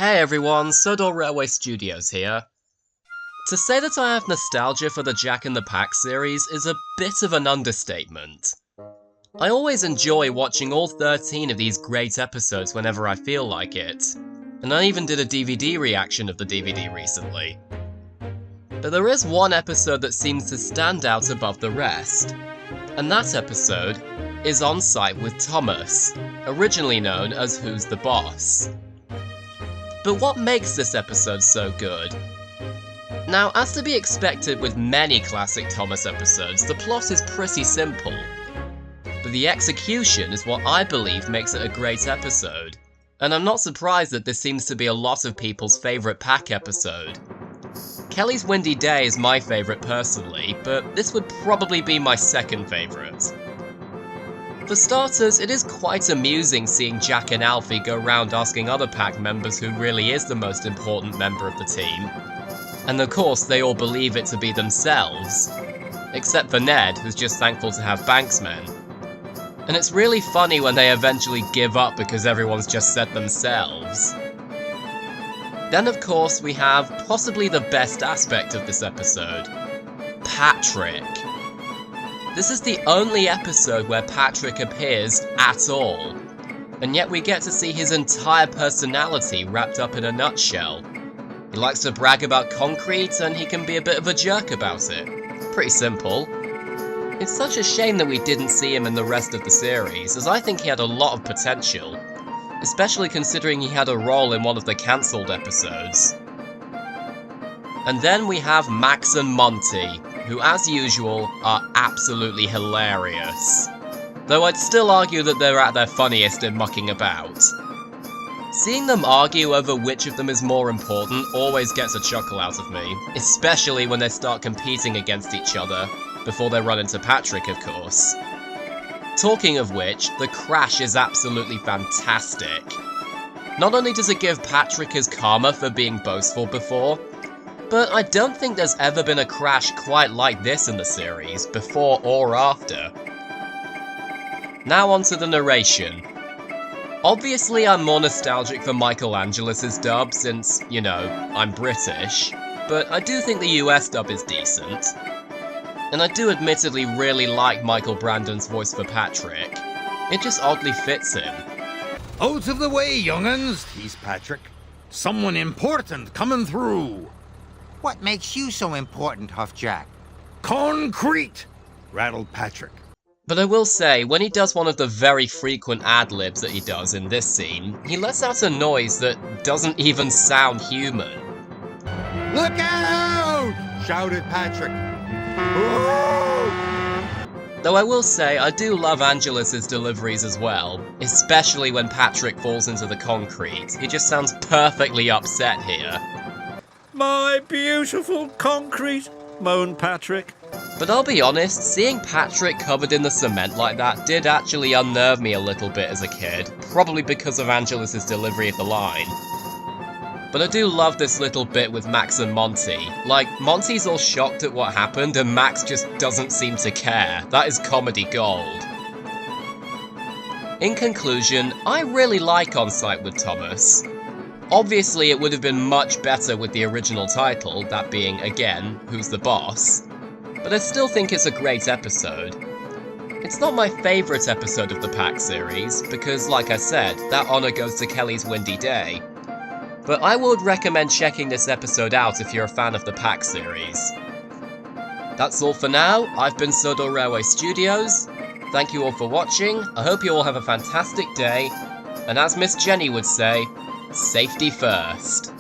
Hey everyone, Sodor Railway Studios here. To say that I have nostalgia for the Jack in the Pack series is a bit of an understatement. I always enjoy watching all 13 of these great episodes whenever I feel like it, and I even did a DVD reaction of the DVD recently. But there is one episode that seems to stand out above the rest, and that episode is On Site with Thomas, originally known as Who's the Boss. But what makes this episode so good? Now, as to be expected with many classic Thomas episodes, the plot is pretty simple. But the execution is what I believe makes it a great episode. And I'm not surprised that this seems to be a lot of people's favourite Pack episode. Kelly's Windy Day is my favourite personally, but this would probably be my second favourite. For starters, it is quite amusing seeing Jack and Alfie go around asking other Pack members who really is the most important member of the team. And of course, they all believe it to be themselves. Except for Ned, who's just thankful to have Banksmen. And it's really funny when they eventually give up because everyone's just said themselves. Then of course, we have possibly the best aspect of this episode. Patrick. This is the only episode where Patrick appears at all, and yet we get to see his entire personality wrapped up in a nutshell. He likes to brag about concrete, and he can be a bit of a jerk about it. Pretty simple. It's such a shame that we didn't see him in the rest of the series, as I think he had a lot of potential, especially considering he had a role in one of the cancelled episodes. And then we have Max and Monty, who as usual are absolutely hilarious. Though I'd still argue that they're at their funniest in mucking about. Seeing them argue over which of them is more important always gets a chuckle out of me, especially when they start competing against each other, before they run into Patrick of course. Talking of which, the crash is absolutely fantastic. Not only does it give Patrick his karma for being boastful before, but I don't think there's ever been a crash quite like this in the series, before or after. Now onto the narration. Obviously I'm more nostalgic for Michael Angelus's dub since, you know, I'm British, but I do think the US dub is decent. And I do admittedly really like Michael Brandon's voice for Patrick. It just oddly fits him. Out of the way, young'uns, teased Patrick. Someone important coming through. What makes you so important, Huff Jack? Concrete, rattled Patrick. But I will say, when he does one of the very frequent ad-libs that he does in this scene, he lets out a noise that doesn't even sound human. Look out! Shouted Patrick. Though I will say, I do love Angelus's deliveries as well, especially when Patrick falls into the concrete. He just sounds perfectly upset here. My beautiful concrete, moaned Patrick. But I'll be honest, seeing Patrick covered in the cement like that did actually unnerve me a little bit as a kid, probably because of Angelus's delivery of the line. But I do love this little bit with Max and Monty. Like, Monty's all shocked at what happened and Max just doesn't seem to care. That is comedy gold. In conclusion, I really like On Site with Thomas. Obviously it would have been much better with the original title, that being, again, Who's the Boss? But I still think it's a great episode. It's not my favourite episode of the Pack series, because like I said, that honour goes to Kelly's Windy Day. But I would recommend checking this episode out if you're a fan of the Pack series. That's all for now. I've been Sodor Railway Studios. Thank you all for watching, I hope you all have a fantastic day, and as Miss Jenny would say, safety first.